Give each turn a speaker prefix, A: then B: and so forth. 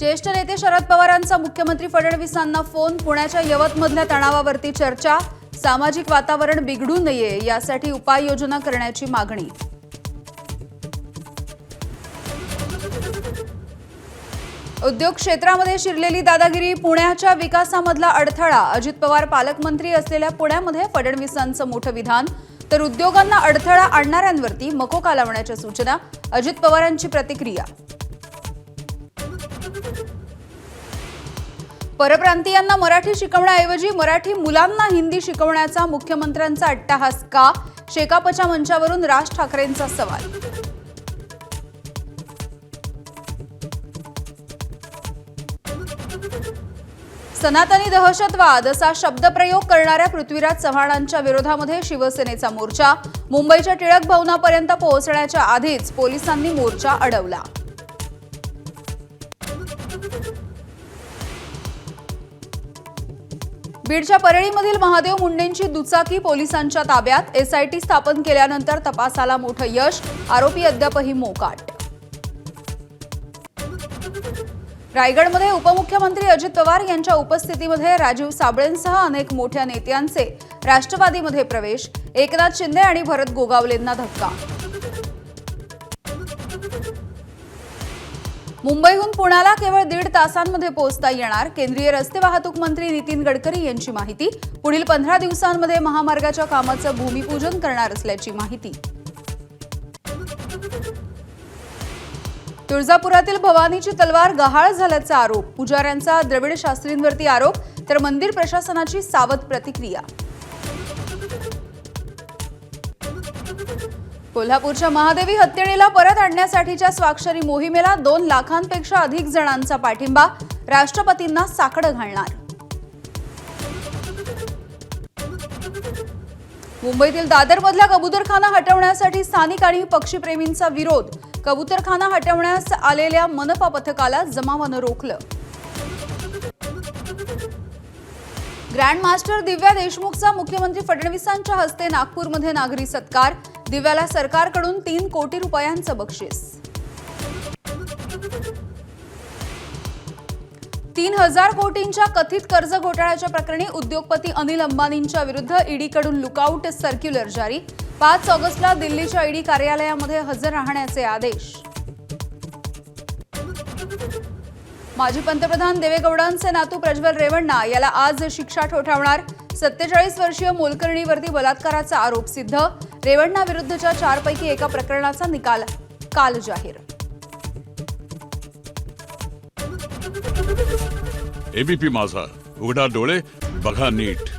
A: ज्येष्ठ नेते शरद पवारांचा मुख्यमंत्री फडणवीसांना फोन. पुण्याच्या यवतमधल्या तणावावरती चर्चा. सामाजिक वातावरण बिघडू नये यासाठी उपाययोजना करण्याची मागणी. उद्योग क्षेत्रामध्ये शिरलेली दादागिरी. पुण्याच्या विकासामधला अडथळा. अजित पवार पालकमंत्री असलेल्या पुण्यामध्ये फडणवीसांचं मोठं विधान. तर उद्योगांना अडथळा आणणाऱ्यांवरती मकोका लावण्याच्या सूचना. अजित पवारांची प्रतिक्रिया. परप्रांतीयांना मराठी शिकवण्याऐवजी मराठी मुलांना हिंदी शिकवण्याचा मुख्यमंत्र्यांचा अट्टाहास का? शेकापच्या मंचावरून राज ठाकरेंचा सवाल. सनातनी दहशतवाद असा शब्दप्रयोग करणाऱ्या पृथ्वीराज चव्हाणांच्या विरोधामध्ये शिवसेनेचा मोर्चा. मुंबईच्या टिळक भवनापर्यंत पोहोचण्याच्या आधीच पोलिसांनी मोर्चा अडवला. बीडच्या परळीमधील महादेव मुंडेंची दुचाकी पोलिसांच्या ताब्यात. एसआयटी स्थापन केल्यानंतर तपासाला मोठं यश. आरोपी अद्यापही मोकाट. रायगडमध्ये उपमुख्यमंत्री अजित पवार यांच्या उपस्थितीमध्ये राजीव साबळेंसह अनेक मोठ्या नेत्यांचे राष्ट्रवादीमध्ये प्रवेश. एकनाथ शिंदे आणि भरत गोगावलेंना धक्का. मुंबईहून पुण्याला केवळ 1.5 तासांमध्ये पोहोचता येणार. केंद्रीय रस्ते वाहतूक मंत्री नितीन गडकरी यांची माहिती. पुढील 15 दिवसांमध्ये महामार्गाच्या कामाचं भूमिपूजन करणार असल्याची माहिती. तुळजापुरातील भवानीची तलवार गहाळ झाल्याचा आरोप. पुजाऱ्यांचा द्रविड शास्त्रींवरती आरोप. तर मंदिर प्रशासनाची सावध प्रतिक्रिया. कोल्हापूरच्या महादेवी हत्तीणीला परत आणण्यासाठीच्या स्वाक्षरी मोहिमेला 2 लाखांपेक्षा अधिक जणांचा पाठिंबा. राष्ट्रपतींना साकडं घालणार. मुंबईतील दादरमधला कबूतरखाना हटवण्यासाठी स्थानिक आणि पक्षीप्रेमींचा विरोध. कबूतरखाना हटवण्यास आलेल्या मनपा पथकाला जमावानं रोखलं. ग्रँड मास्टर दिव्या देशमुखचा मुख्यमंत्री फडणवीसांच्या हस्ते नागपूरमध्ये नागरी सत्कार. दिव्याला सरकारकडून 3 कोटी रुपयांचं बक्षीस. 3,000 कोटींच्या कथित कर्ज घोटाळ्याच्या प्रकरणी उद्योगपती अनिल अंबानींच्या विरुद्ध ईडीकडून लुकआउट सर्क्युलर जारी. 5 ऑगस्टला दिल्लीच्या ईडी कार्यालयामध्ये हजर राहण्याचे आदेश. माजी पंतप्रधान देवेगौडांचे नातू प्रज्वल रेवण्णा याला आज शिक्षा ठोठावणार. 47 वर्षीय मोलकर्णीवरती बलात्काराचा आरोप सिद्ध. रेवण्णा विरुद्धच्या 4 पैकी एका प्रकरणाचा निकाल काल जाहीर.
B: एबीपी माझा, उघडा डोळे बघा नीट.